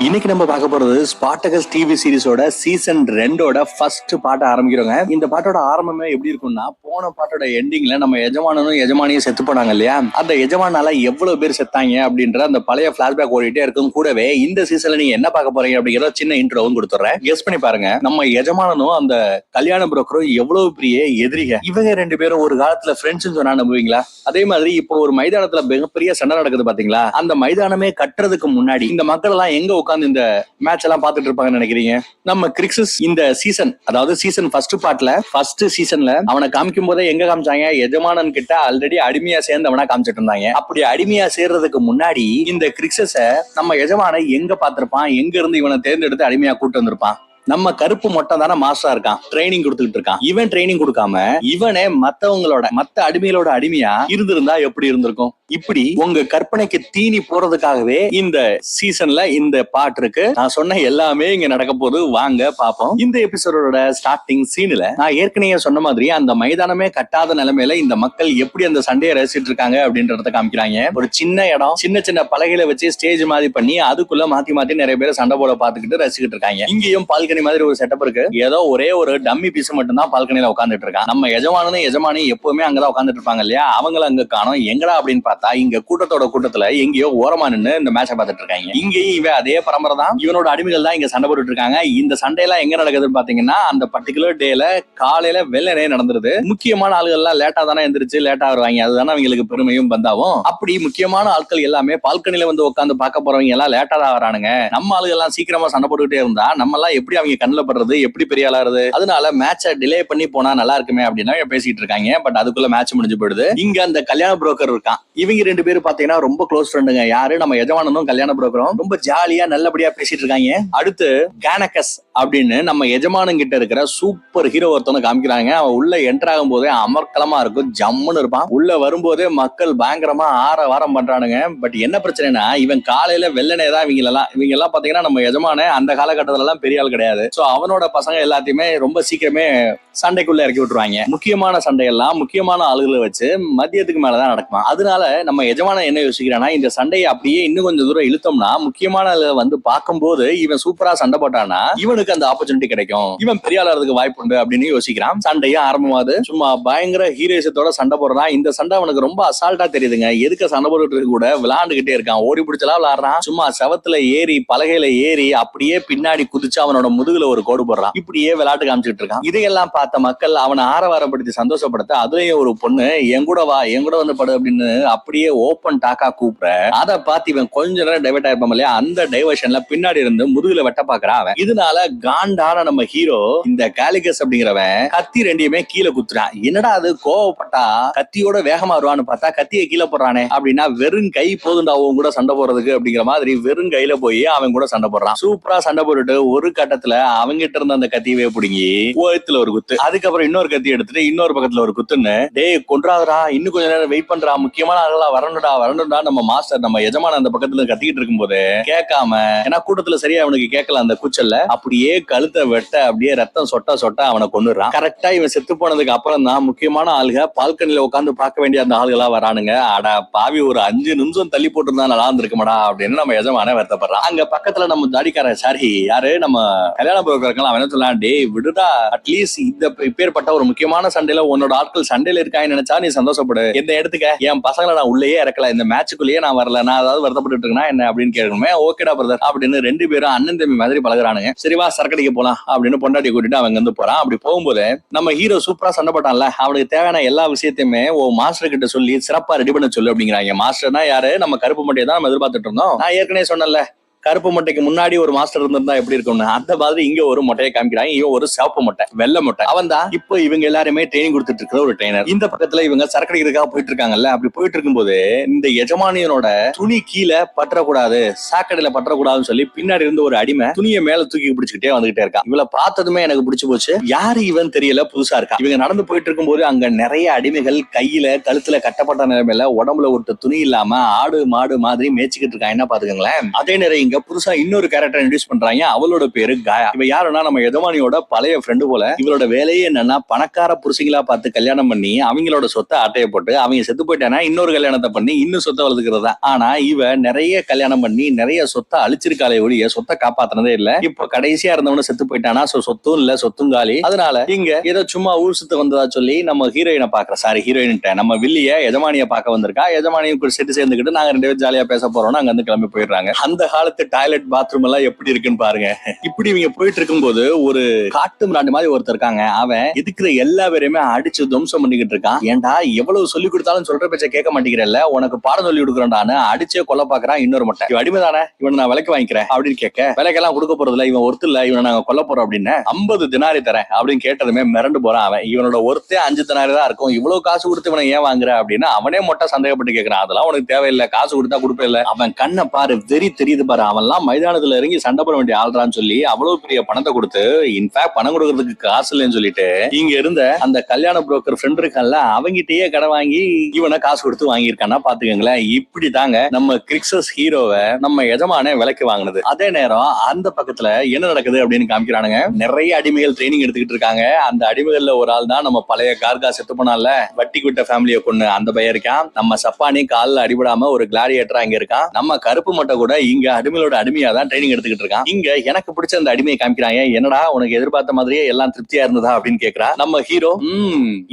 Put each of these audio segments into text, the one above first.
இன்னைக்கு நம்ம பார்க்க போறது ஸ்பார்டகஸ் டிவி சீரிஸோட சீசன் 2 ஃபர்ஸ்ட் பாட்டை ஆரம்பிக்கிறோங்க. இந்த பாட்டோட ஆரம்பமே எப்படி இருக்கும்னா, போன பாட்டோட எண்டிங்ல நம்ம எஜமானனும் எஜமானியும் செத்து போனாங்க இல்லையா, அந்த எஜமானால எவ்வளவு பேர் செத்தாங்க அப்படின்ற அந்த பழைய பிளாஷ்பேக் ஓடிட்டே இருக்கும். கூடவே இந்த சீசன்ல நீங்க என்ன பார்க்க போறீங்க அப்படிங்கிற சின்ன இன்ட்ரோவும் கொடுத்துறேன். கெஸ் பண்ணி பாருங்க. நம்ம எஜமானனும் அந்த கல்யாண புரோக்கரும் எவ்வளவு பெரிய எதிரிக. இவங்க ரெண்டு பேரும் ஒரு காலத்துல ஃப்ரெண்ட்ஸ் சொன்னா நம்புவீங்களா? அதே மாதிரி இப்போ ஒரு மைதானத்துல மிகப்பெரிய சண்டை நடக்குது பாத்தீங்களா, அந்த மைதானமே கட்டுறதுக்கு முன்னாடி இந்த மக்கள் எல்லாம் எங்க உட்கார்ந்து இந்த மேட்ச் எல்லாம் பாத்துட்டு இருப்பாங்கன்னு நினைக்கிறீங்க? நம்ம கிரிக்ஸஸ் இந்த சீசன், அதாவது சீசன் ஃபர்ஸ்ட் பார்ட்ல ஃபர்ஸ்ட் சீசன்ல அவனை காமிக்கும் போதே எங்க காமிச்சாங்க, எஜமானன் கிட்ட ஆல்ரெடி அடிமையா சேர்ந்து அவனா காமிச்சிட்டு இருந்தாங்க. அப்படி அடிமையா சேர்றதுக்கு முன்னாடி இந்த கிரிக்ஸஸ நம்ம எஜமான எங்க பாத்திருப்பான், எங்க இருந்து இவனை தேர்ந்தெடுத்து அடிமையா கூட்டு வந்திருப்பான்? நம்ம கருப்பு மொட்டை தானே மாஸ்டரா இருக்கான், ட்ரைனிங் கொடுத்துட்டு இருக்கான். இவன் ட்ரைனிங் கொடுக்காம இவனே மத்த அடிமைகளோட அடிமையா இருந்திருந்தா எப்படி இருந்திருக்கும்? இப்படி உங்க கற்பனைக்கு தீனி போறதுக்காகவே இந்த சீசன்ல இந்த பாட்டு இருக்கு. நான் சொன்ன எல்லாமே இங்க நடக்க போது, வாங்க பாப்போம். இந்த எபிசோடோட ஸ்டார்டிங் சீன்ல நான் ஏற்கனவே சொன்ன மாதிரி அந்த மைதானமே கட்டாத நிலைமையில இந்த மக்கள் எப்படி அந்த சண்டையை ரசிச்சிட்டு இருக்காங்க அப்படின்றத காமிக்கிறாங்க. ஒரு சின்ன இடம், சின்ன சின்ன பலகைகளை வச்சு ஸ்டேஜ் மாதிரி பண்ணி அதுக்குள்ள மாத்தி மாத்தி நிறைய பேர் சண்டை போட பாத்துக்கிட்டு ரசிக்கிட்டு இருக்காங்க. இங்கேயும் பால்கனி மாதிரி ஒரு செட்டப் இருக்கு. ஏதோ ஒரே ஒரு டம்மி பீஸ் மட்டும் தான் பால்கனில உட்காந்துட்டு இருக்கான். நம்ம எஜமானி எப்பவுமே அங்கதான் உட்காந்துட்டு இருப்பாங்க இல்லையா, அவங்கள அங்க காணோம். எங்கடா அப்படின்னு பார்த்தா இங்க கூட்டத்துல எங்கேயோ ஓரமா நின்று இந்த மேட்சை பார்த்துட்டு இருக்காங்க. இங்கேயும் இவன் அதே பரம்பரை தான், இவனோட அடிமைகள் தான் இங்க சண்டை போட்டுட்டு இருக்காங்க. இந்த சண்டையெல்லாம் எங்க நடக்குதுன்னு பாத்தீங்கன்னா, அந்த பர்டிகுலர் டேல காலையில வெள்ளனே நடந்துருது. முக்கியமான ஆளுகள் எல்லாம் லேட்டா தானே எந்திரிச்சு லேட்டா வருவாங்க, அதுதானே அவங்களுக்கு பெருமையும் பந்தாவும். அப்படி முக்கியமான ஆட்கள் எல்லாமே பால்கனில வந்து உட்காந்து பார்க்க போறவங்க எல்லாம் லேட்டா தான் வரானுங்க. நம்ம ஆளுகள் எல்லாம் சீக்கிரமா சண்டை போட்டுக்கிட்டே இருந்தா நம்ம எல்லாம் எப்படி அவங்க கண்ணுல படுறது, எப்படி பெரிய ஆளாருது? அதனால மேட்சை டிலே பண்ணி போனா நல்லா இருக்குமே அப்படின்னா பேசிட்டு இருக்காங்க. பட் அதுக்குள்ள மேட்ச் முடிஞ்சு போயிடுது. இங்க அந்த கல்யாண புரோக்கர் இருக்கான். இவங்க ரெண்டு பேரும் பாத்தீங்கன்னா ரொம்ப க்ளோஸ் ஃப்ரெண்டுங்க. யாரு? நம்ம எஜமானனும் கல்யாண புரோக்கரும் ரொம்ப ஜாலியா நல்லபடியா பேசிட்டு இருக்காங்க. அடுத்து கேனகஸ் அப்படின்னு நம்ம எஜமானன் கிட்ட இருக்கிற சூப்பர் ஹீரோ ஒருத்தவனை காமிக்கிறாங்க. அவன் உள்ள என்டர் ஆகும் போதே அமர்க்கலமா இருக்கும், ஜம்முன்னு இருப்பான். உள்ள வரும்போதே மக்கள் பயங்கரமா ஆரவாரம் பண்றானுங்க. பட் என்ன பிரச்சனைனா, இவன் காலையில வெள்ளனே தான். இவங்க எல்லாம் பாத்தீங்கன்னா நம்ம எஜமான அந்த காலகட்டத்துல எல்லாம் பெரிய ஆள் கிடையாது. சோ அவனோட பசங்க எல்லாத்தையுமே ரொம்ப சீக்கிரமே சண்டைக்குள்ள இறக்கி விட்டுருவாங்க. முக்கியமான சண்டையெல்லாம் முக்கியமான ஆளுகளை வச்சு மதியத்துக்கு மேலதான் நடக்குமா. அதனால நம்ம எஜமான என்ன யோசிக்கிறான்னா, இந்த சண்டையை அப்படியே இன்னும் கொஞ்சம் தூரம் இழுத்தோம்னா முக்கியமான வந்து பார்க்கும்போது இவன் சூப்பரா சண்டை போட்டானா இவனுக்கு அந்த ஆப்பர்ச்சுனிட்டி கிடைக்கும், இவன் பெரிய ஆளுறதுக்கு வாய்ப்பு உண்டு அப்படின்னு யோசிக்கிறான். சண்டையும் ஆரம்பமாது. சும்மா பயங்கர ஹீரோயிசத்தோட சண்டை போடுறான். இந்த சண்டை அவனுக்கு ரொம்ப அசால்ட்டா தெரியுதுங்க. எதுக்கு சண்டை போட்டுட்டு கூட விளையாண்டுகிட்டே இருக்கான், ஓடி பிடிச்சலாம் விளையாடுறான். சும்மா செவத்துல ஏறி பலகையில ஏறி அப்படியே பின்னாடி குதிச்சு அவனோட முதுகுல ஒரு கோடு போடுறான். இப்படியே விளையாட்டு காமிச்சிட்டு இருக்கான். இதையெல்லாம் பார்த்த மக்கள் அவனை ஆரவாரப்படுத்தி சந்தோஷப்படுத்த, அதுலயும் ஒரு பொண்ணு என் கூட வா, என் கூட வந்து படு அப்படின்னு அப்படியே ஓப்பன் டாக்கா கூப்பிட, அதை பார்த்து இவன் கொஞ்ச நேரம் டைவர்ட் ஆயிருப்பான் இல்லையா, அந்த டைவர்ஷன்ல பின்னாடி இருந்து முதுகுல வெட்ட பாக்குறான் அவன். இதனால காண்டான நம்ம ஹீரோ இந்த காலிகஸ் அப்படிங்கிறவன் கத்தி ரெண்டையுமே கீழே குத்துறான். என்னடா அது, கோவப்பட்டா கத்தியோட வேகமா வருவான்னு பார்த்தா கத்தியை கீழே போடுறானே அப்படின்னா, வெறும் கை போதுண்டா அவன் கூட சண்டை போடுறதுக்கு அப்படிங்கிற மாதிரி வெறும் கையில போய் அவன் கூட சண்டை போடுறான். சூப்பரா சண்டை போட்டுட்டு ஒரு கட்டத்துல அவங்கிட்ட இருந்த அந்த கத்தியவே பிடுங்கி ஓயத்துல ஒரு குத்து, அதுக்கப்புறம் இன்னொரு கத்தி எடுத்துட்டு இன்னொரு பக்கத்துல ஒரு குத்துன்னு, டேய் கொன்றாதரா, இன்னும் கொஞ்ச நேரம் வெயிட் பண்றா, முக்கியமான ஆளா வரணும்டா நம்ம மாஸ்டர் நம்ம எஜமான அந்த பக்கத்துல கத்திக்கிட்டு இருக்கும் போது கேட்காம, ஏன்னா கூட்டத்துல சரியா அவனுக்கு கேட்கல அந்த கூச்சல்ல, அப்படியே கழுத்தை வெட்ட அப்படியே ரத்தம் சொட்ட அவனை கொன்னுறான். கரெக்டா இவன் செத்து போனதுக்கு அப்புறம் தான் முக்கியமான ஆளுக பால்கனில உட்காந்து பார்க்க வேண்டிய அந்த ஆளுகளா வரானுங்க. அட பாவி, ஒரு 5 நிமிஷம் தள்ளி போட்டுருந்தா நல்லா இருந்திருக்குமாடா அப்படின்னு நம்ம எஜமான வருத்தப்படுறான். அங்க பக்கத்துல நம்ம தாடிக்கார சாரி யாரு, நம்ம கல்யாண புரோக்கர் அவன் என்ன சொல்லலாம், டே விடுடா, அட்லீஸ்ட் இந்த இப்பேற்பட்ட ஒரு முக்கியமான சண்டையில உன்னோட ஆட்கள் சண்டையில இருக்கான்னு நினைச்சா நீ சந்தோஷப்படு. எந்த இடத்துக்கு என் பசங்களை நான் உள்ளேயே இறக்கல, இந்த மேட்சுக்குள்ளேயே நான் வரல, நான் அதாவது வருத்தப்பட்டு இருக்கேன்னா என்ன அப்படின்னு கேட்கணுமே. ஓகேடா பிரதர் அப்படின்னு ரெண்டு பேரும் அண்ணன் தம்பி மாதிரி பழகுறானுங்க. சரிவா சரக்கடிக்க போலாம் அப்படின்னு பொண்டாட்டி கூட்டிட்டு அவங்க வந்து போறான். அப்படி போகும்போது நம்ம ஹீரோ சூப்பரா சண்டை போட்டான்ல, அவனுக்கு தேவையான எல்லா விஷயத்தையுமே மாஸ்டர் கிட்ட சொல்லி சிறப்பா ரெடி பண்ண சொல்லு அப்படிங்கிறாங்க. மாஸ்டர்னா யாரு, நம்ம கருப்பு மட்டையை தான் நம்ம எதிர்பார்த்துட்டு இருந்தோம். நான் ஏற்கனவே சொன்னேன்ல, கருப்பு மட்டைக்கு முன்னாடி ஒரு மாஸ்டர் இருந்திருந்தா எப்படி இருக்கும்னு, அந்த மாதிரி இங்க ஒரு மொட்டையை காமிக்கிறாங்க. இவன் ஒரு சிவப்பு மொட்டை, வெள்ளை மொட்டை. அவன் தான் இப்போ இவங்க எல்லாருமே ட்ரைனிங் கொடுத்துட்டு இருக்கிற ஒரு ட்ரைனர். இந்த பக்கத்துல இவங்க சரக்கடிக்கிறதுக்காக போயிட்டு இருக்காங்கல்ல. அப்படி போயிட்டு இருக்கும்போது இந்த எஜமானியனோட துணி கீழே பற்றக்கூடாது, சாக்கடையில பற்றக்கூடாதுன்னு சொல்லி பின்னாடி இருந்து ஒரு அடிமை துணியை மேல தூக்கி பிடிச்சுக்கிட்டே வந்துகிட்டே இருக்கான். இவளை பார்த்ததுமே எனக்கு பிடிச்சு போச்சு. யாரு இவன் தெரியல, புதுசா இருக்கா. இவங்க நடந்து போயிட்டு இருக்கும்போது அங்க நிறைய அடிமைகள் கையில கழுத்துல கட்டப்பட்ட நிலைமையில உடம்புல ஒரு துணி இல்லாம ஆடு மாடு மாதிரி மேய்ச்சிக்கிட்டு இருக்காங்க. என்ன பாத்துக்கங்களேன். அதே நேரம் இங்க இங்க புதுசா இன்னொரு கேரக்டர் இன்ட்ரோடியூஸ் பண்றாங்க. அவளோட பேரு காயா. இவ யாருன்னா நம்ம எஜமானியோட பழைய ஃப்ரெண்டு போல. இவளோட வேலையே என்னன்னா பணக்கார புருஷங்களா பார்த்து கல்யாணம் பண்ணி அவங்களோட சொத்தை ஆட்டைய போட்டு அவங்க செத்து போயிட்டானா இன்னொரு கல்யாணத்தை பண்ணி இன்னும் சொத்தை வளர்த்துக்கிறதா. ஆனா இவ நிறைய கல்யாணம் பண்ணி நிறைய சொத்தை அழிச்சிருக்காளே ஒழிய சொத்தை காப்பாத்தினதே இல்ல. இப்ப கடைசியா இருந்தவனு செத்து போயிட்டானா சொத்தும் இல்ல, சொத்தும் காலி. அதனால இங்க ஏதோ சும்மா ஊர் சுத்த வந்ததா சொல்லி நம்ம ஹீரோயினை பாக்குற ஹீரோயின் நம்ம வில்லிய எஜமானிய பார்க்க வந்திருக்கா. எஜமானியும் செட்டு சேர்ந்துக்கிட்டு நாங்க 2 பேரும் ஜாலியா பேச போறோம். அங்க வந்து கிளம்பி போயிடுறாங்க. அந்த காலத்து டாய்லெட் பாத்ரூம் எல்லாம் எப்படி இருக்குன்னு பாருங்க. இப்படி இவங்க போயிட்டு இருக்கும்போது ஒரு காட்டு மிராண்டி மாதிரி ஒருத்தர் இருக்காங்க. அவன் இருக்கிற எல்லா பேரையுமே அடிச்சு துவம்சம் பண்ணிக்கிட்டு இருக்கான். ஏன்டா எவ்வளவு சொல்லி கொடுத்தாலும் சொல்ற பேச்ச கேட்க மாட்டேங்கிறல்ல, உனக்கு பாடம் சொல்லி கொடுக்குறேன்டான்னு அடிச்சே கொல்ல பாக்குறான். இன்னொரு மட்டை இவன் அடிமைதானே, இவனை நான் விலைக்கு வாங்கிக்கிறேன் அப்படின்னு கேட்க, விலைக்கெல்லாம் கொடுக்க போறது இல்ல, இவன் ஒருத்தர் இல்ல, இவனை நாங்க கொல்ல போறோம் அப்படின்னு 50 தினாரி தரேன் அப்படின்னு கேட்டதுமே மிரண்டு போறான். அவன் இவனோட ஒருத்தே 5 தினாரி தான் இருக்கும், இவ்வளவு காசு கொடுத்து இவனை ஏன் வாங்குற அப்படின்னு அவனே மொட்டை சந்தேகப்பட்டு கேட்கிறான். அதெல்லாம் உனக்கு தேவையில்லை, காசு கொடுத்தா கொடுப்பே இல்ல. அவன் கண்ணை பாரு, வெறி தெரியுது பாரு, அவன்லாம் மைதானத்துல இறங்கி சண்டை போட வேண்டிய ஆள்றான்னு சொல்லி அவ்வளவு பெரிய பணத்தை கொடுத்து இன்ஃபேக்ட் பணம் கொடுக்கறதுக்கு காசு இல்லைன்னு சொல்லிட்டு இங்க இருந்த அந்த கல்யாண புரோக்கர் ஃப்ரெண்ட் இருக்கான்ல அவங்கிட்டயே கடை வாங்கி இவனை காசு கொடுத்து வாங்கியிருக்கான்னா பாத்துக்கங்களேன். இப்படி தாங்க நம்ம கிரிக்ஸஸ் ஹீரோவை நம்ம எஜமான விலைக்கு வாங்கினது. அதே நேரம் அந்த பக்கத்துல என்ன நடக்குது அப்படின்னு காமிக்கிறானுங்க. நிறைய அடிமைகள் ட்ரைனிங் எடுத்துக்கிட்டு இருக்காங்க. அந்த அடிமைகள்ல ஒரு ஆள் தான் நம்ம பழைய கார்கா செத்து போனால வட்டி விட்ட ஃபேமிலியை கொண்டு அந்த பையன் இருக்கான். நம்ம சப்பானி காலில் அடிபடாம ஒரு கிளாடியேட்டரா இங்க இருக்கான். நம்ம கருப்பு மட்டும் கூட இங்க அடிமையோட அடிமையா தான் ட்ரைனிங் எடுத்துக்கிட்டு இருக்கான். இங்க எனக்கு பிடிச்ச அந்த அடிமையை காமிக்கிறாங்க. என்னடா உனக்கு எதிர்பார்த்த மாதிரியே எல்லாம் திருப்தியா இருந்ததா அப்படின்னு கேக்குறா. நம்ம ஹீரோ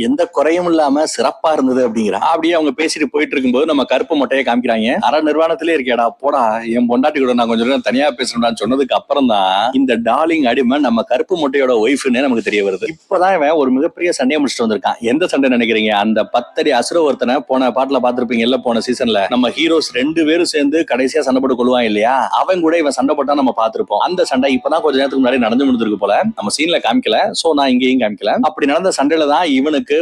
எந்த குறையும் இல்லாம சிறப்பா இருந்தது அப்படிங்கிறா. அப்படியே அவங்க பேசிட்டு போயிட்டு இருக்கும்போது நம்ம கருப்பு மொட்டையை காமிக்கிறாங்க. அரை நிர்வாணத்திலே இருக்கேடா, போடா என் பொண்டாட்டி கூட நான் கொஞ்சம் நேரம் தனியா பேசணும்னு சொன்னதுக்கு அப்புறம் தான் இந்த டார்லிங் அடிமை நம்ம கருப்பு மொட்டையோட ஒய்ஃப்னு நமக்கு தெரிய வருது. இப்பதான் இவன் ஒரு மிகப்பெரிய சண்டையை முடிச்சுட்டு வந்திருக்கான். எந்த சண்டை நினைக்கிறீங்க? அந்த 10 அடி அசுர ஒருத்தனை போன பாட்டுல பாத்துருப்பீங்க இல்ல, போன சீசன்ல நம்ம ஹீரோஸ் 2 பேரும் சேர்ந்து கடைசியா சண்டை போட்டு கொள்வான் இல்லையா, அவன் கூட இவன் சண்டை போட்டா நம்ம பாத்துருப்போம். அந்த சண்டை இப்பதான் கொஞ்ச நேரத்துக்கு முன்னாடி நடந்து முடிஞ்சிருக்கு போல, நம்ம சீன்ல காமிக்கல, சோ நான் இங்கேயும் காமிக்கல. அப்படி நடந்த சண்டையில தான் இவனுக்கு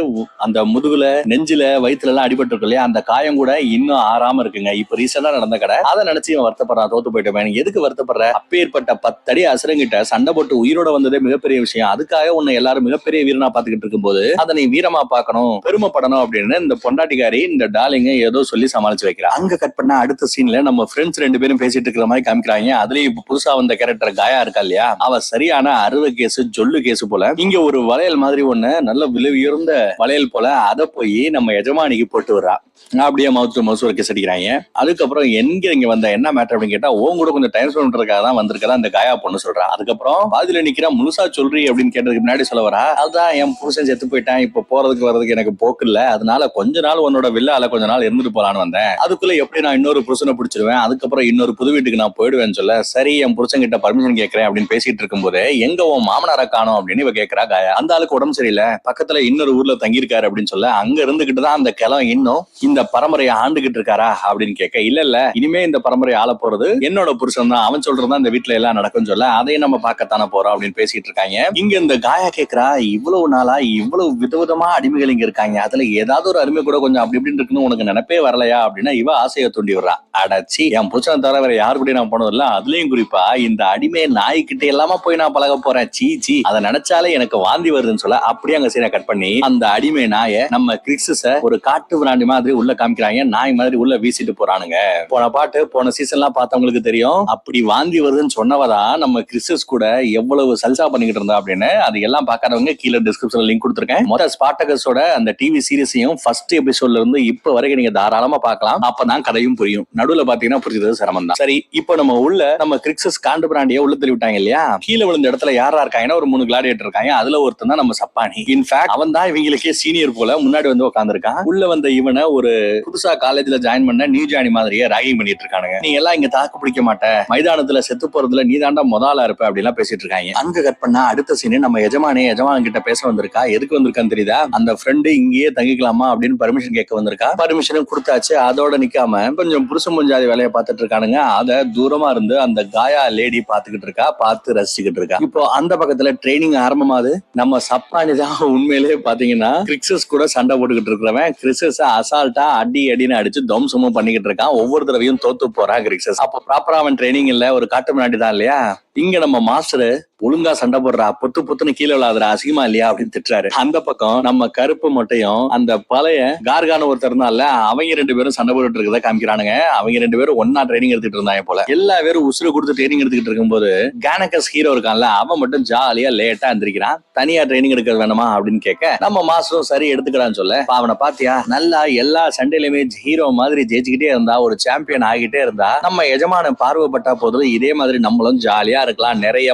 அந்த முதுகுல, நெஞ்சில, வயிற்றுல எல்லாம் அடிபட்டு இருக்கு இல்லையா, அந்த காயம் கூட இன்னும் ஆறாம இருக்குங்க. இப்ப ரீசெண்டா நடந்த கடை. அதை நினைச்சு இவன் வருத்தப்படுறான், தோத்து போயிட்டவன். எதுக்கு வருத்தப்படுற? அப்பேற்பட்ட 10 அடி அசுரங்கிட்ட சண்டை போட்டு உயிரோட வந்ததே மிகப்பெரிய விஷயம். அதுக்காக உன்னை எல்லாரும் மிகப்பெரிய வீரனா பாத்துக்கிட்டு இருக்கும் போது அதை நீ வீரமா பார்க்கணும், பெருமைப்படணும் அப்படின்னு இந்த பொண்டாட்டிக்காரி இந்த டார்லிங்க ஏதோ சொல்லி சமாளிச்சு வைக்கிறா. அங்க கட் பண்ண அடுத்த சீன்ல நம்ம ஃப்ரெண்ட்ஸ் 2 பேரும் பேசிட்டு இருக்கிற மாதிரி காமிக்கிறாங்க. அதுலயும் இப்ப புதுசா வந்த கேரக்டர் காயா இருக்கா இல்லையா, அவ சரியான அறுவை கேஸ், ஜொல்லு கேஸ் போல. இங்க ஒரு வளையல் மாதிரி ஒண்ணு, நல்ல விலை உயர்ந்த வளையல் போல, அதை போய் நம்ம எஜமானிக்கு போட்டு வர்றா. அப்படியே மவுத்து ஒரு கேஸ் அடிக்கிறாங்க. அதுக்கப்புறம் எங்க இங்க வந்த என்ன மேட்டர் அப்படின்னு கேட்டா, உன் கூட கொஞ்சம் டைம் ஸ்பெண்ட் பண்றதுக்காக தான் வந்திருக்கா இந்த காயா பொண்ணு சொல்றா. அதுக்கப்புறம் பாதியில நிக்கிறா, முழுசா சொல்றீ அப்படின்னு கேட்டதுக்கு முன்னாடி சொல்ல வரா, அதுதான் என் புருஷன் செத்து போயிட்டான், இப்ப போறதுக்கு வர்றதுக்கு எனக்கு போக்கு இல்ல, அதனால கொஞ்ச நாள் உன்னோட வில்லால கொஞ்ச நாள் இருந்துட்டு போலான்னு வந்தேன். அதுக்குள்ள எப்படி நான் இன்னொரு புருஷனை பிடிச்சிருவேன், அதுக்கப்புறம் இன்னொரு புது வீட்டுக்கு நான் போயிடுவேன்னு சொல்ல, சரி என் புருஷன் கிட்ட பர்மிஷன் கேட்கிறேன் அப்படின்னு பேசிட்டு இருக்கும் போது எங்க உன் மாமனார காணோம் அப்படின்னு இவ கேட்கிறா காயா. அந்த ஆளுக்கு உடம்பு சரியில்லை, பக்கத்துல இன்னொரு ஊர்ல தங்கியிருக்காரு அப்படின்னு சொல்ல, அங்க இருந்துகிட்டு தான் அந்த கிழவன் இன்னும் இந்த பரம்பரையை ஆண்டுகிட்டு இருக்காரா அப்படின்னு கேட்க, இல்ல இனிமே இந்த பரம்பரையை ஆள போறது என்னோட புருஷன் தான், அவன் சொல்றதுதான் இந்த வீட்டுல எல்லாம் நடக்கும் சொல்ல, அதையும் நம்ம பார்க்கத்தானே போறோம் அப்படின்னு பேசிட்டு இருக்காங்க. இங்க இந்த காயா கேட்கிறா, இவ்வளவு நாளா இவ்வளவு விதவிதமா அடிமைகள் இங்க இருக்காங்க, அதுல ஏதாவது ஒரு அடிமை கூட கொஞ்சம் அப்படி இப்படின்னு இருக்குன்னு உனக்கு நினைப்பே வரலையா அப்படின்னா இவ ஆசையை தூண்டி விடுறா. அடச்சி, என் புருஷனை தவிர வேற யாரு கூட நான் போனதில்ல, அதுலயும் குறிப்பா இந்த அடிமை நாய்கிட்ட எல்லாமா போய் நான் பழக போறேன், சீச்சி அதை நினைச்சாலே எனக்கு வாந்தி வருதுன்னு சொல்ல, அப்படியே அங்க சீனை கட் பண்ணி அந்த அடிமை நாயை நம்ம கிரிக்ஸஸ ஒரு காட்டு விராண்டி மாதிரி உள்ள காமிக்கிறாங்க. நாய் மாதிரி உள்ள வீசிட்டு போறானுங்க. போன பாட்டு போன சீசன்லாம் பார்த்தவங்களுக்கு தெரியும், அப்படி வாந்தி வருதுன்னு சொன்னவதான் நம்ம கிரிக்ஸஸ் கூட எவ்வளவு சல்சா பண்ணிக்கிட்டு இருந்தா அப்படின்னு. அது எல்லாம் பார்க்காதவங்க கீழே டிஸ்கிரிப்ஷன்ல லிங்க் கொடுத்துருக்கேன். மொத்த ஸ்பார்டகஸோட அந்த டிவி சீரிஸையும் ஃபர்ஸ்ட் எபிசோட்ல இருந்து இப்ப வரைக்கும் நீங்க தாராளமா பார்க்கலாம். அப்பதான் கதையும் புரியும். நடுவுல பாத்தீங்கன்னா புரிஞ்சது சிரமம் தான். சரி, இப்போ நம்ம உள்ள நம்ம கிரிக்ஸஸ் காண்டு பிராண்டியை உள்ள தள்ளி விட்டாங்க இல்லையா, கீழே விழுந்த இடத்துல யாரா இருக்காங்கன்னா ஒரு 3 கிளாடியேட்டர் இருக்காங்க. அதுல ஒருத்தன் தான் நம்ம சப்பானி. இன்ஃபேக்ட் அவன் தான் இவங்களுக்கே சீனியர் போல, முன்னாடி வந்து உட்காந்துருக்கான். உள்ள வந்த இவனை ஒரு புதுசா காலேஜ்ல ஜாயின் பண்ண நியூ ஜானி மாதிரியே ராகிங் பண்ணிட்டு இருக்கானுங்க. நீ எல்லாம் இங்க தாக்கு பிடிக்க மாட்ட, மைதானத்துல செத்து போறதுல நீ தாண்டா முதலா இருப்ப அப்படிலாம் பேசிட்டு இருக்காங்க. அங்க கட் பண்ணா அடுத்த சீன் நம்ம எஜமான் கிட்ட பேச வந்திருக்கா. எதுக்கு வந்திருக்கான்னு தெரியுதா, அந்த ஃப்ரெண்டு இங்கேயே தங்கிக்கலாமா அப்படின்னு பர்மிஷன் கேட்க வந்திருக்கா. பர்மிஷனும் கொடுத்தாச்சு. அதோட நிக்காம கொஞ்சம் புருஷ முஞ்சாதி வேலையை பார்த்துட்டு இருக்கானுங்க. அதை தூரமா இருந்து அந்த காயா லேடி பாத்துக்கிட்டு இருக்கா, பார்த்து ரசிச்சுக்கிட்டு இருக்கா. இப்போ அந்த பக்கத்துல ட்ரைனிங் ஆரம்பமாது. நம்ம சப்பானி தான் உண்மையிலேயே பாத்தீங்கன்னா கிரிக்ஸஸ் கூட சண்டை போட்டுக்கிட்டு இருக்கிறவன். கிரிக்ஸஸ் அசால்ட்டா அடின்னு அடிச்சு தம்சமும் பண்ணிக்கிட்டு இருக்கான். ஒவ்வொரு தடவையும் தோத்து போறான் கிரிக்ஸஸ். அப்போ ப்ராப்பரா அவன் ட்ரைனிங் இல்ல, ஒரு காட்டு முன்னாடி தான் இல்லையா. இங்க நம்ம மாஸ்டர் ஒழுங்கா சண்டை போடுறா, பொத்து பொத்துன்னு கீழே விழாதுரா, அசிங்கமா இல்லையா அப்படின்னு திட்டுறாரு. அந்த பக்கம் நம்ம கருப்பு மட்டையும் அந்த பழைய கார்கான ஒருத்தர் இருந்தால அவங்க 2 பேரும் சண்டை போட்டு இருக்கத காமிக்கிறானுங்க. அவங்க 2 பேரும் ஒன்னா ட்ரைனிங் எடுத்துட்டு இருந்தாங்க போல. எல்லா பேரும் உசுறு கொடுத்து ட்ரைனிங் எடுத்துக்கிட்டு இருக்கும்போது கேனகஸ் ஹீரோ இருக்கான்ல, அவன் மட்டும் ஜாலியா லேட்டா எந்திரிக்கிறான். தனியா ட்ரைனிங் எடுக்கிறது வேணுமா அப்படின்னு கேட்க நம்ம மாஸ்டரும் சரி எடுத்துக்கிறான்னு சொல்ல, அவனை பாத்தியா நல்லா எல்லா சண்டையிலுமே ஹீரோ மாதிரி ஜெயிச்சுக்கிட்டே இருந்தா, ஒரு சாம்பியன் ஆகிட்டே இருந்தா நம்ம எஜமான பார்வைப்பட்டா போதும், இதே மாதிரி நம்மளும் ஜாலியா இருக்கலாம், நிறைய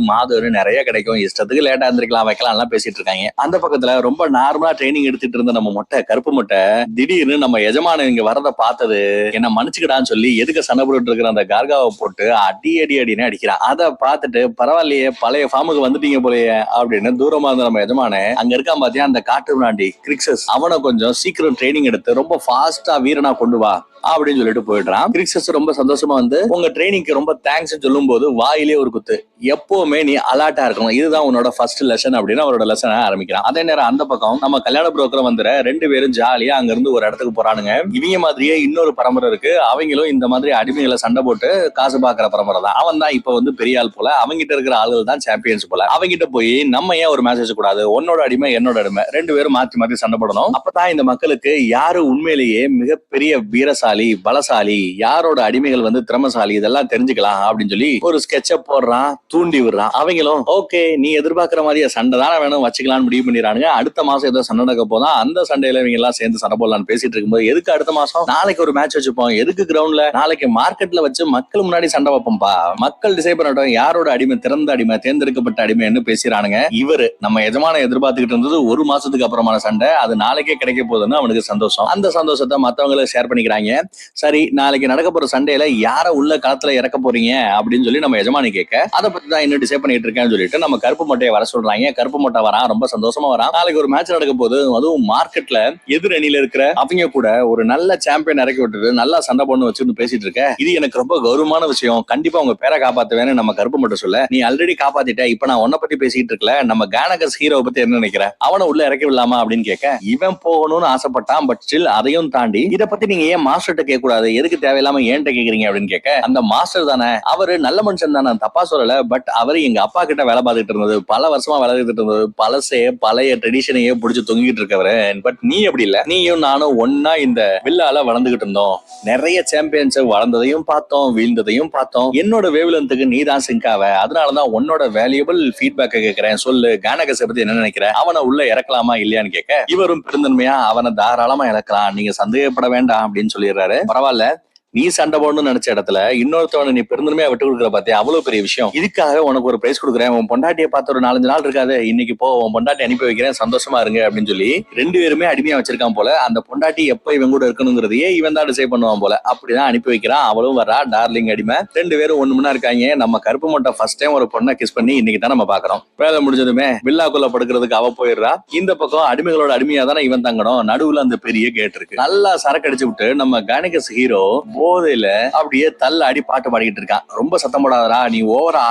மாதுன்னு நிறைய கிடைக்கும், இஷ்டத்துக்கு லேட்டா இருந்திருக்கலாம் வைக்கலாம் எல்லாம் பேசிட்டு இருக்காங்க. அந்த பக்கத்துல ரொம்ப நார்மலா ட்ரைனிங் எடுத்துட்டு இருந்த நம்ம மொட்டை கருப்பு மொட்டை திடீர்னு நம்ம எஜமான இங்க வரத பார்த்தது என்ன மன்னிச்சுக்கிடான்னு சொல்லி எதுக்கு சண்டை போட்டு இருக்கிற அந்த கார்காவை போட்டு அடி அடி அடின்னு அடிக்கிறான். அதை பார்த்துட்டு பரவாயில்லையே பழைய ஃபார்முக்கு வந்துட்டீங்க போலயே அப்படின்னு தூரமா இருந்த நம்ம எஜமான அங்க இருக்கான் பாத்தியா அந்த காட்டு விளாண்டி கிரிக்ஸஸ், அவனை கொஞ்சம் சீக்கிரம் ட்ரைனிங் எடுத்து ரொம்ப ஃபாஸ்டா வீரனா கொண்டு வா அப்படின்னு சொல்லிட்டு போயிடுறான். கிரிக்ஸஸ் ரொம்ப சந்தோஷமா வந்து உங்க ட்ரைனிங்க்கு ரொம்ப தேங்க்ஸ் சொல்லும் போது வாயிலே ஒரு குத்து, எப்பவுமே நீ அலர்ட்டா இருக்கணும், இதுதான் உன்னோட ஃபர்ஸ்ட் லெசன் அப்படின்னு அவரோட லெசனை ஆரம்பிக்கிறான். அதே நேரம் அந்த பக்கம் நம்ம கல்யாண புரோக்கர் வந்துற 2 பேரும் ஜாலியா அங்க இருந்து ஒரு இடத்துக்கு போறானுங்க. இவங்க மாதிரியே இன்னொரு பரம்பரை இருக்கு, அவங்களும் இந்த மாதிரி அடிமைகளை சண்டை போட்டு காசு பாக்குற பரம்பரை தான். அவன் தான் இப்ப வந்து பெரிய ஆள் போல, அவங்கிட்ட இருக்கிற ஆளுகள் தான் சாம்பியன்ஸ் போல. அவங்கிட்ட போய் நம்ம ஏன் ஒரு மேட்ச் கூடாது, உன்னோட அடிமை என்னோட அடிமை 2 பேரும் மாத்தி மாத்தி சண்டை போடணும், அப்பதான் இந்த மக்களுக்கு யாரு உண்மையிலேயே மிகப்பெரிய வீரசாலி பலசாலி, யாரோட அடிமைகள் வந்து திறமசாலி, இதெல்லாம் தெரிஞ்சுக்கலாம் அப்படின்னு சொல்லி ஒரு ஸ்கெட்ச போடுறான், தூண்டி விடுறான். அவங்களும் ஓகே நீ எதிர்பார்க்கிற மாதிரியே சண்டை தானே வேணும் வச்சுக்கலாம்னு முடிவு பண்ணிடுறாங்க. அடுத்த மாசம் ஏதோ சண்டை நடக்க போதான், அந்த சண்டையில இவங்க எல்லாம் சேர்ந்து சண்டை போடலாம்னு பேசிட்டு இருக்கும்போது எதுக்கு அடுத்த மாசம், நாளைக்கு ஒரு மேட்ச் வச்சுப்போம், எதுக்கு கிரவுண்ட்ல, நாளைக்கு மார்க்கெட்ல வச்சு மக்கள் முன்னாடி சண்டை வைப்போம்பா, மக்கள் டிசைட் பண்ணட்டும் யாரோட அடிமை திறந்த அடிமை தேர்ந்தெடுக்கப்பட்ட அடிமைன்னு பேசுறானுங்க. இவரு நம்ம எஜமான எதிர்பார்த்துக்கிட்டு இருந்தது ஒரு மாசத்துக்கு அப்புறமான சண்டை, அது நாளைக்கே கிடைக்க போகுதுன்னு அவனுக்கு சந்தோஷம். அந்த சந்தோஷத்தை மத்தவங்களுக்கு ஷேர் பண்ணிக்கிறாங்க. சரி நாளைக்கு நடக்க போற சண்டையில யார உள்ள களத்துல இறக்க போறீங்க அப்படின்னு சொல்லி நம்ம எஜமானி கேட்க, அதை பத்தி தான் இன்னும் டிசைட் பண்ணிட்டு இருக்கேன்னு சொல்லிட்டு நம்ம கருப்பு மட்டையை வர சொல்றாங்க. கருப்பு மட்டை வரான், ரொம்ப சந்தோஷமா வரான். நாளைக்கு ஒரு மேட்ச் நடக்க போது, அதுவும் மார்க்கெட்ல எதிர் அணியில இருக்கிற அவங்க கூட ஒரு நல்ல சாம்பியன் இறக்கி விட்டுட்டு நல்லா சண்டை பண்ணு வச்சுன்னு பேசிட்டு இருக்க, இது எனக்கு ரொம்ப கௌரவமான விஷயம், கண்டிப்பா உங்க பேரை காப்பாத்துவேன்னு நம்ம கருப்பு மட்டை சொல்ல, நீ ஆல்ரெடி காப்பாத்திட்ட, இப்ப நான் உன்ன பத்தி பேசிட்டு இருக்கல, நம்ம கேனகஸ் ஹீரோ பத்தி என்ன நினைக்கிற, அவனை உள்ள இறக்கி விடலாமா அப்படின்னு கேட்க, இவன் போகணும்னு ஆசைப்பட்டான், பட் ஸ்டில் அதையும் தாண்டி இதை பத்தி நீங்க ஏன் மாஸ்டர்ட்ட கேட்க கூடாது, எதுக்கு தேவையில்லாம ஏன்ட்ட கேக்குறீங்க அப்படின்னு கேட்க, அந்த மாஸ்டர் தானே அவரு நல்ல மனுஷன் தானே, தப்பா சொல்லல, பட் அவரு எங்க அப்பா கிட்ட வேலை பார்த்துட்டு இருந்தது, பல வருஷமா வேலை பார்த்துட்டு இருந்தது, பழசே பழைய ட்ரெடிஷனையே பிடிச்சு தொங்கிட்டு இருக்கவரு, பட் நீ அப்படி இல்ல, நீயும் நானும் ஒன்னா இந்த வில்லால வளர்ந்துகிட்டு இருந்தோம், நிறைய சாம்பியன்ஸ் வளர்ந்ததையும் பார்த்தோம் வீழ்ந்ததையும் பார்த்தோம், என்னோட வேவ்லென்த்துக்கு நீ தான் சிங்க் ஆவ, அதனாலதான் உன்னோட வேல்யூபிள் ஃபீட்பேக் கேட்கிறேன், சொல்லு கேனகஸை பத்தி என்ன நினைக்கிற, அவனை உள்ள இறக்கலாமா இல்லையான்னு கேட்க, இவரும் பெருந்தன்மையா அவனை தாராளமா இறக்கலாம், நீங்க சந்தேகப்பட வேண்டாம் அப்படின்னு சொல்லிடுறாரு. பரவாயில்ல, நீ சண்டை போடணும்னு நினைச்ச இடத்துல இன்னொருத்தவனை நீ பெருந்தன்மையா விட்டு கொடுக்குற பாத்தியா, அவ்வளவு பெரிய விஷயம், இதுக்காக உனக்கு ஒரு பிரைஸ் கொடுக்குறேன், உன் பொண்டாட்டியை பார்த்து ஒரு 4-5 நாள் இருக்காது, இன்னைக்கு போ உன் பொண்டாட்டி அனுப்பி வைக்கிறேன், சந்தோஷமா இருங்க அப்படின்னு சொல்லி 2 பேருமே அடிமையா வச்சிருக்கான் போல. அந்த பொண்டாட்டி எப்ப இவன் கூட இருக்கணுங்கிறதையே இவன் தான் டிசைட் பண்ணுவான் போல. அப்படிதான் அனுப்பி வைக்கிறான். அவளும் வரா, டார்லிங் அடிமை. 2 பேரும் ஒண்ணு மணி இருக்காங்க. நம்ம கருப்பு மட்டை ஃபர்ஸ்ட் டைம் ஒரு பொண்ணை கிஸ் பண்ணி இன்னைக்கு தான் நம்ம பாக்குறோம். வேலை முடிஞ்சதுமே வில்லாக்குள்ள படுக்கிறதுக்கு அவ போயிடுறா. இந்த பக்கம் அடிமைகளோட அடிமையா தானே இவன் தங்கணும். நடுவுல அந்த பெரிய கேட் இருக்கு. நல்லா சரக்கு அடிச்சு விட்டு நம்ம கேனகஸ் ஹீரோ போதையில அப்படியே தள்ள அடி பாட்டு பாடிக்கிட்டு இருக்கான். ரொம்ப சத்தம் போடாதடா, நீ ஓவரா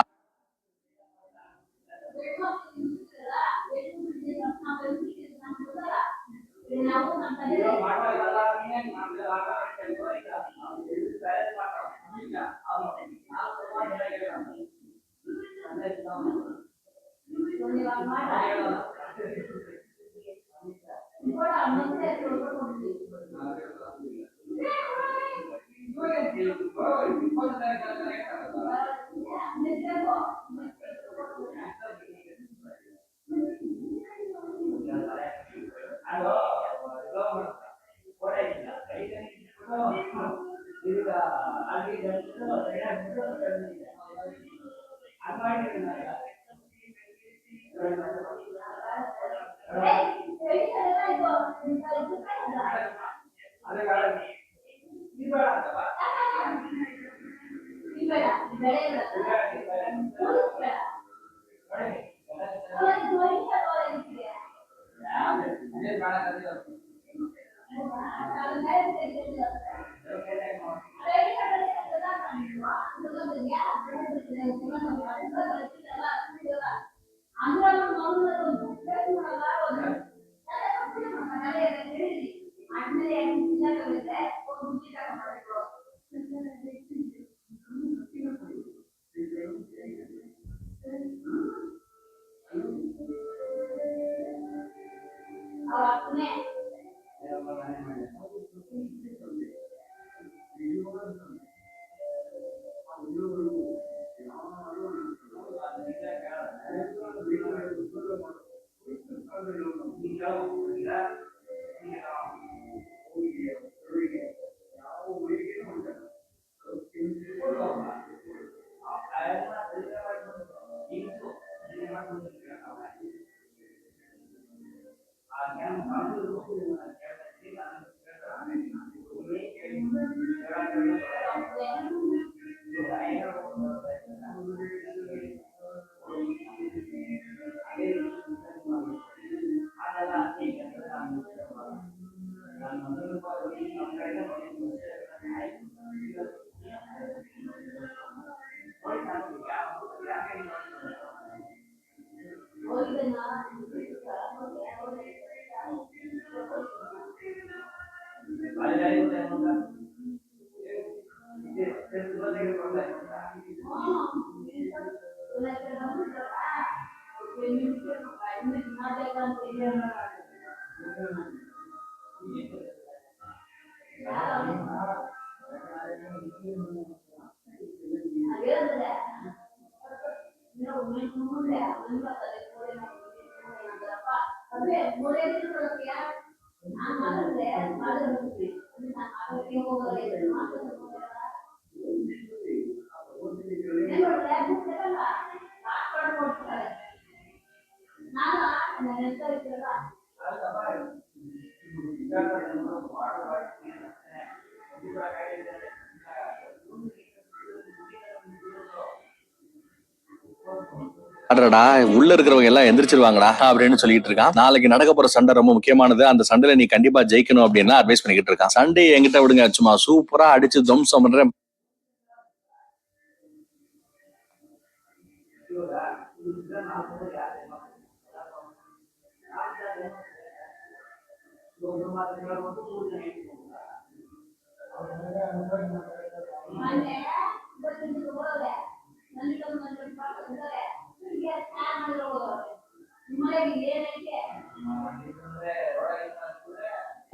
அடடா, உள்ள இருக்கிறவங்க எல்லாம் எந்திரிச்சிருவாங்கடா அப்படின்னு சொல்லிட்டு இருக்கான். நாளைக்கு நடக்க போற சண்டை ரொம்ப முக்கியமானது, அந்த சண்டையில நீ கண்டிப்பா ஜெயிக்கணும் அப்படின்னு அட்வைஸ் பண்ணிக்கிட்டு இருக்கான். சண்டே என்கிட்ட விடுங்க, சும்மா சூப்பரா அடிச்சு துவம்சம் பண்றேன்.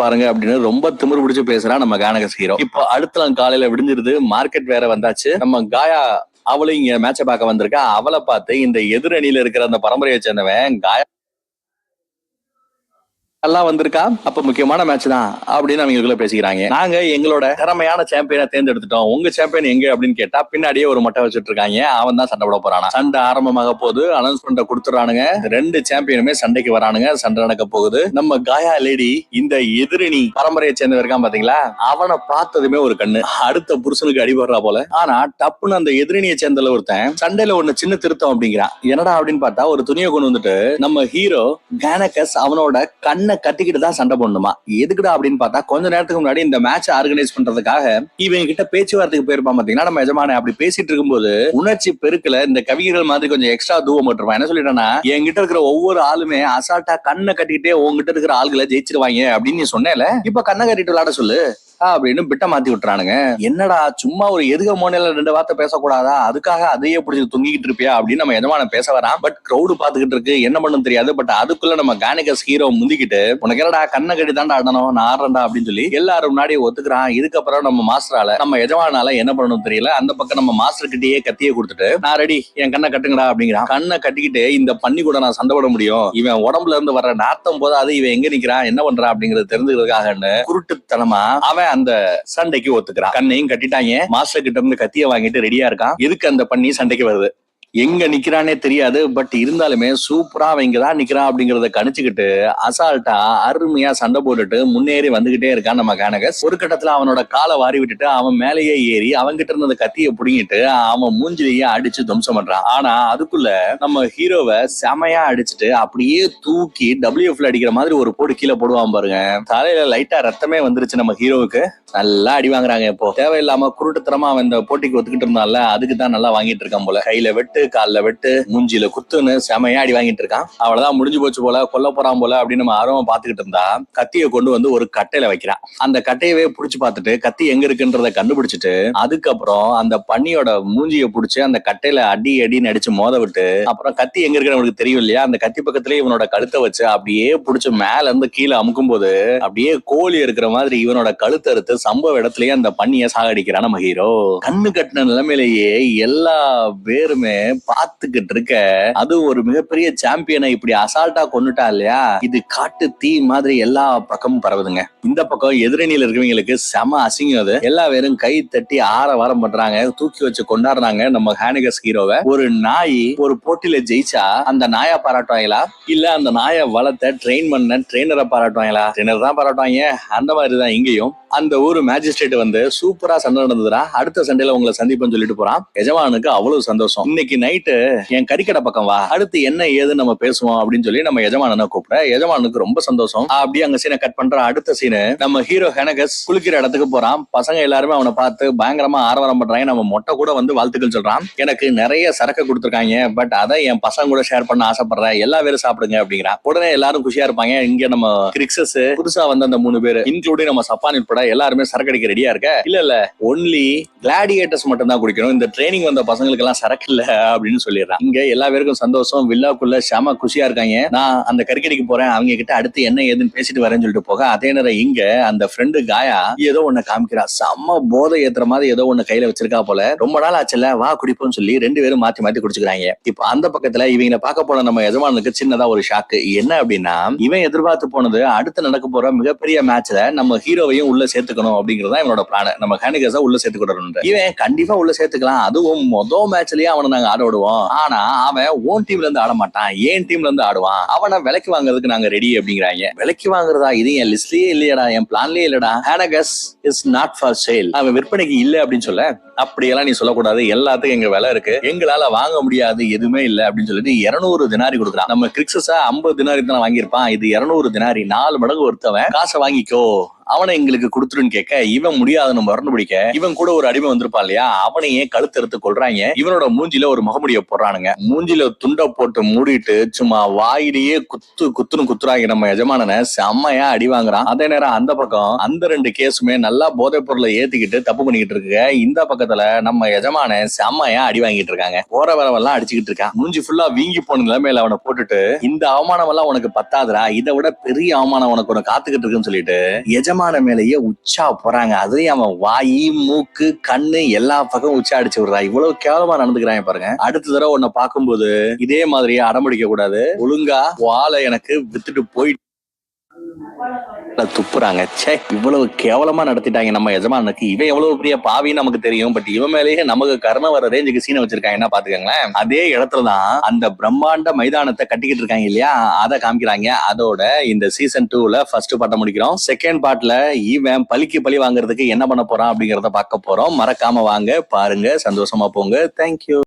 பாருங்க அப்படின்னு ரொம்ப திமிரு பிடிச்சு பேசுறான் நம்ம கானகஸ் ஹீரோ. இப்போ அடுத்த நாள் காலையில விடிஞ்சிருது, மார்க்கெட் வேற வந்தாச்சு. நம்ம காயா அவளும் இங்க மேட்ச பார்க்க வந்திருக்கா. அவளை பார்த்து இந்த எதிரணியில இருக்கிற அந்த பரம்பரையை சேர்ந்தவன் காயா எல்லாம் வந்திருக்கா, அப்ப முக்கியமான மேட்ச் தான் அப்படின்னு அவங்களுக்குள்ள பேசிக்கிறாங்க. நாங்க எங்களோட திறமையான சாம்பியனை தேர்ந்தெடுத்துட்டோம், உங்க சாம்பியன் எங்க அப்படின்னு கேட்டா பின்னாடியே ஒரு மொட்டை வச்சுட்டு இருக்காங்க. அவன் தான் சண்டை போட போறானா. சண்டை ஆரம்பமாக போது, அனௌன்ஸ்மெண்ட் கொடுத்துறானுங்க. 2 சாம்பியனுமே சண்டைக்கு வரானுங்க. சண்டை நடக்க போகுது. நம்ம காயா லேடி இந்த எதிரணி பரம்பரையை சேர்ந்து இருக்கான் பாத்தீங்களா, அவனை பார்த்ததுமே ஒரு கண்ணு அடுத்த புருஷனுக்கு அடிபடுறா போல. ஆனா டப்புன்னு அந்த எதிரணியை சேர்ந்தல ஒருத்தன் சண்டையில ஒண்ணு சின்ன திருத்தம் அப்படிங்கிறான். என்னடா அப்படின்னு பார்த்தா ஒரு துணியை கொண்டு வந்துட்டு நம்ம ஹீரோ கானகஸ் அவனோட கண்ணை கட்டிக்கிட்டு தான் சண்டை போடணுமா. எதுக்குடா அப்படின்னு பார்த்தா கொஞ்ச நேரத்துக்கு முன்னாடி இந்த மேட்ச் ஆர்கனைஸ் பண்றதுக்காக இவங்க கிட்ட பேச்சுவார்த்தைக்கு போயிருப்பான் பாத்தீங்கன்னா நம்ம எஜமான. அப்படி பேசிட்டு இருக்கும்போது உணர்ச்சி பெருக்கல இந்த கவிஞர்கள் மாதிரி கொஞ்சம் எக்ஸ்ட்ரா தூவம் போட்டுருவான். என்ன சொல்லிட்டானா, என்கிட்ட இருக்கிற ஒவ்வொரு ஆளுமே அசால்ட்டா கண்ணை கட்டிக்கிட்டே உங்ககிட்ட இருக்கிற ஆளுகளை ஜெயிச்சிருவாங்க அப்படின்னு நீ சொன்னேல, இப்ப கண்ணை கட்டிட்டு விளையாட சொல்லு அப்படின்னு பிட்ட மாத்தி விட்டுறானுங்க. என்னடா சும்மா ஒரு எதுக மோனையில 2 வார்த்தை பேசக்கூடாதா, அதுக்காக அதையே பிடிச்சி தொங்கிட்டு இருப்பியா அப்படின்னு நம்ம எஜமான பேச வரான். பட் கிரௌடு பாத்துக்கிட்டு இருக்கு, என்ன பண்ணும் தெரியாது. பட் அதுக்குள்ள நம்ம கானகஸ் ஹீரோ முந்திக்கிட்டு உனக்கு என்னடா கண்ணை கட்டி தாண்டா ஆடணும், நான் ஆடுறேன்டா அப்படின்னு சொல்லி எல்லாரும் முன்னாடி ஒத்துக்கிறான். இதுக்கப்புறம் நம்ம மாஸ்டரால நம்ம எஜமானால என்ன பண்ணணும் தெரியல. அந்த பக்கம் நம்ம மாஸ்டர் கிட்டயே கத்தியே கொடுத்துட்டு நான் ரெடி, என் கண்ணை கட்டுங்கடா அப்படிங்கிறான். கண்ணை கட்டிக்கிட்டு இந்த பண்ணி கூட நான் சண்டை போட முடியும், இவன் உடம்புல இருந்து வர்ற நாத்தம் போது அது இவன் எங்க நிக்கிறான் என்ன பண்றான் அப்படிங்கறது தெரிஞ்சுக்கிறதுக்காக குருட்டுத்தனமா அவன் அந்த சண்டைக்கு ஒத்துக்கிறான். கண்ணையும் கட்டிட்டாங்க. மாஸ்டர் கிட்ட இருந்து கத்திய வாங்கிட்டு ரெடியா இருக்கான். எதுக்கு அந்த பண்ணி சண்டைக்கு வருது, எங்க நிக்கிறானே தெரியாது. பட் இருந்தாலுமே சூப்பரா அவன் இங்கதான் நிக்கிறான் அப்படிங்கறத கணிச்சுக்கிட்டு அசால்ட்டா அருமையா சண்டை போட்டுட்டு முன்னேறி வந்துகிட்டே இருக்கான் நம்ம கானகஸ். ஒரு கட்டத்துல அவனோட காலை வாரி விட்டுட்டு அவன் மேலேயே ஏறி அவன்கிட்ட இருந்த அந்த கத்தியை புடுங்கிட்டு அவன் மூஞ்சிலேயே அடிச்சு துவம்சம் பண்றான். ஆனா அதுக்குள்ள நம்ம ஹீரோவை செமையா அடிச்சுட்டு அப்படியே தூக்கி WF அடிக்கிற மாதிரி ஒரு போடு கீழே போடுவான் பாருங்க. தலையில லைட்டா ரத்தமே வந்துருச்சு நம்ம ஹீரோவுக்கு. நல்லா அடி வாங்குறாங்க. இப்போ தேவையில்லாம குருட்டுத்தனமா அவன் இந்த போட்டிக்கு ஒத்துக்கிட்டு இருந்தான்ல, அதுக்கு தான் நல்லா வாங்கிட்டு இருக்கான் போல. கையில வெட்டு, கால்ல வெட்டு, மூஞ்சில குத்துன்னு செமையா அடி வாங்கிட்டு இருக்கான். அவ்வளவுதான் முடிஞ்சு போச்சு போல, கொல்ல போறான் போல அப்படின்னு நம்ம ஆர்வமா பாத்துக்கிட்டு இருந்தா கத்தியை கொண்டு வந்து ஒரு கட்டையில வைக்கிறான். அந்த கட்டையவே புடிச்சு பார்த்துட்டு கத்தி எங்க இருக்குன்றத கண்டுபிடிச்சிட்டு அதுக்கப்புறம் அந்த பன்னியோட மூஞ்சியை புடிச்சு அந்த கட்டையில அடி அடின்னு அடிச்சு மோத விட்டு அப்புறம் கத்தி எங்க இருக்குன்னு அவனுக்கு தெரியும் இல்லையா, அந்த கத்தி பக்கத்திலேயே இவனோட கழுத்தை வச்சு அப்படியே புடிச்சு மேல இருந்து கீழே அமுக்கும் போது அப்படியே கோழி இருக்கிற மாதிரி இவனோட கழுத்தை அறுத்து சம்பவ இடத்துலயே அந்த பண்ணிய சாகடிக்கிறான் நம்ம ஹீரோ. கண்ணு கட்டின நிலைமையிலேயே எல்லா பேருமே பாத்துக்கிட்டு இருக்க. அது ஒரு மிகப்பெரிய சாம்பியனை இப்படி அசால்ட்டா கொன்னுட்டா இல்லையா, இது காட்டு தீ மாதிரி எல்லா பக்கமும் பரவுதுங்க. இந்த பக்கம் எதிரணியில இருக்கிறவங்களுக்கு செம அசிங்கம். அது எல்லா பேரும் கை தட்டி ஆரவாரம் பண்றாங்க, தூக்கி வச்சு கொண்டாடுறாங்க நம்ம ஹேனிகஸ் ஹீரோவை. ஒரு நாய் ஒரு போட்டியில ஜெயிச்சா அந்த நாயை பாராட்டுவாங்களா, இல்ல அந்த நாயை வளர்த்த ட்ரெயின் பண்ண ட்ரெயினரை பாராட்டுவாங்களா? ட்ரெயினர் தான் பாராட்டுவாங்க. அந்த மாதிரிதான் இங்கேயும் அந்த ஊர் மேஜிஸ்ட்ரேட் வந்து சூப்பரா சண்டை நடந்ததுடா, அடுத்த சண்டையில உங்களை சந்திப்புன்னு சொல்லிட்டு போறான். எஜமானுக்கு அவ்வளவு சந்தோஷம். இன்னைக்கு நைட்டு என் கறிக்கடை பக்கம் வா, அடுத்து என்ன ஏது நம்ம பேசுவோம் அப்படின்னு சொல்லி நம்ம எஜமானனை கூப்பிட எஜமானுக்கு ரொம்ப சந்தோஷம். அப்படியே அங்க சீனை கட் பண்ற. அடுத்த சீனு நம்ம ஹீரோ ஹெனகஸ் குளிக்கிற இடத்துக்கு போறான். பசங்க எல்லாருமே அவனை பார்த்து பயங்கரமா ஆரவாரம் பண்றாங்க. நம்ம மொட்டை கூட வந்து வாழ்த்துக்கள் சொல்றான். எனக்கு நிறைய சரக்கு கொடுத்துருக்காங்க, பட் அதை என் பசங்க கூட ஷேர் பண்ண ஆசைப்படுறேன், எல்லா பேரும் சாப்பிடுங்க அப்படிங்கிறான். உடனே எல்லாரும் குஷியா இருப்பாங்க. இங்க நம்ம கிரிக்ஸஸ் புதுசா வந்த அந்த 3 பேர் இன்க்ளூடிங் நம்ம சப்பான் உட்பட எல்லாருமே சரக்கு அடிக்க ரெடியா இருக்க. இல்ல ஒன்லி கிளாடியேட்டர்ஸ் மட்டும் தான் குடிக்கணும், இந்த ட்ரைனிங் வந்த பசங்களுக்கு எல்லாம் சரக்கு இல்ல அப்படின்னு சொல்லிடுறான். இங்க எல்லா பேருக்கும் சந்தோஷம். வில்லாக்குள்ள செம குஷியா இருக்காங்க. நான் அந்த கறிக்கடிக்கு போறேன், அவங்க கிட்ட அடுத்து என்ன ஏதுன்னு பேசிட்டு வரேன்னு சொல்லிட்டு போக, அதே நேரம் இங்க அந்த ஃப்ரெண்டு காயா ஏதோ ஒண்ணு காமிக்கிறா. செம்ம போதை ஏத்துற மாதிரி ஏதோ ஒண்ணு கையில வச்சிருக்கா போல. ரொம்ப நாள் ஆச்சுல, வா குடிப்போம்னு சொல்லி 2 பேரும் மாத்தி மாத்தி குடிச்சுக்கிறாங்க. இப்ப அந்த பக்கத்துல இவங்களை பார்க்க போன நம்ம எஜமானுக்கு சின்னதா ஒரு ஷாக்கு. என்ன அப்படின்னா, இவன் எதிர்பார்த்து போனது அடுத்து நடக்க போற மிகப்பெரிய மேட்ச்ல நம்ம ஹீரோவையும் உள்ள சேர்த்துக்கணும் அப்படிங்கறதா இவனோட பிளான். நம்ம ஹேனிகஸா உள்ள சேர்த்துக்கணும். இவன் கண்டிப்பா உள்ள சேர்த்துக்கலாம், அதுவும் மொதல் மேட்ச்லயே அவனை நாங்க ஆட விடுவோம். ஆனா அவன் ஓன் டீம்ல இருந்து ஆட மாட்டான், ஏன் டீம்ல இருந்து ஆடுவான். அவனை விலைக்கு வாங்குறதுக்கு நாங்க ரெடி அப்படிங்கிறாங்க. விலைக்கு வாங்குறதா? இது என் லிஸ்ட்லயே இல்லையடா, என் பிளான்லயே இல்லடா. ஹேனிகஸ் இஸ் நாட் ஃபார் சேல், அவன் விற்பனைக்கு இல்ல அப்படின்னு சொல்ல. அப்படியெல்லாம் நீ சொல்லக்கூடாது, எல்லாத்துக்கும் எங்க விலை இருக்கு, எங்களால வாங்க முடியாது, எதுவுமே இல்ல அப்படின்னு சொல்லிட்டு 200 தினாரி கொடுக்குறான். நம்ம கிரிக்ஸஸா 50 தினாரி தான் வாங்கியிருப்பான், இது 200 தினாரி, 4 மடங்கு ஒருத்தவன். காசை வாங்கிக்கோ, அவனை எங்களுக்கு கொடுத்துருன்னு கேட்க இவன் முடியாதுன்னு மறந்து பிடிக்க, இவன் கூட ஒரு அடிமை வந்திருப்பான் இல்லையா, அவனையே கழுத்தெடுத்து கொள்றாங்க. இவனோட மூஞ்சில ஒரு முகமுடிய போடுறானுங்க. மூஞ்சில துண்டை போட்டு மூடிட்டு சும்மா வாயிலேயே குத்துன்னு குத்துறாங்க நம்ம எஜமானனை. செம்மையா அடி வாங்குறான். அதே நேரம் அந்த பக்கம் அந்த 2 கேஸுமே நல்லா போதைப் பொருளை ஏத்திக்கிட்டு தப்பு பண்ணிக்கிட்டு இருக்கு. இந்த பக்கத்துல நம்ம எஜமான செம்மையா அடி வாங்கிட்டு இருக்காங்க. போற வரவெல்லாம் அடிச்சுக்கிட்டு இருக்கான். மூஞ்சி ஃபுல்லா வீங்கி போன நிலைமையில அவனை போட்டுட்டு, இந்த அவமானம் எல்லாம் உனக்கு பத்தாதுரா, இதை விட பெரிய அவமானம் உனக்கு ஒன்று காத்துக்கிட்டு இருக்குன்னு சொல்லிட்டு எஜமான மேலேயே உச்சா போறாங்க. அதுலயும் அவன் வாயி மூக்கு கண்ணு எல்லா பக்கம் உச்சா அடிச்சு விடுறா. இவ்வளவு கேவலமா நடந்துக்கிறாங்க பாருங்க. அடுத்த தடவை உன்னை பார்க்கும்போது இதே மாதிரியே அடம்பிடிக்க கூடாது, ஒழுங்கா வாழை எனக்கு வித்துட்டு போயிட்டு துப்புறாங்க. சே, இவ்வளவு கேவலமா நடத்திட்டாங்க நம்ம எஜமானுக்கு. இவன் எவ்வளவு பெரிய பாவின்னு நமக்கு தெரியும், பட் இவன் மேலேயே நமக்கு கருணை வர ரேஞ்சுக்கு சீனை வச்சிருக்காங்க. என்ன பாத்துக்கங்களேன். அதே இடத்துலதான் அந்த பிரம்மாண்ட மைதானத்தை கட்டிக்கிட்டு இருக்காங்க இல்லையா, அதை காமிக்கிறாங்க. அதோட இந்த சீசன் 2ல ஃபர்ஸ்ட் பார்ட்ட முடிக்கிறோம். செகண்ட் பார்ட்ல இவன் பலிக்கு பலி வாங்குறதுக்கு என்ன பண்ண போறான் அப்படிங்கறத பார்க்க போறோம். மறக்காம வாங்க, பாருங்க, சந்தோஷமா போங்க. தேங்க்யூ.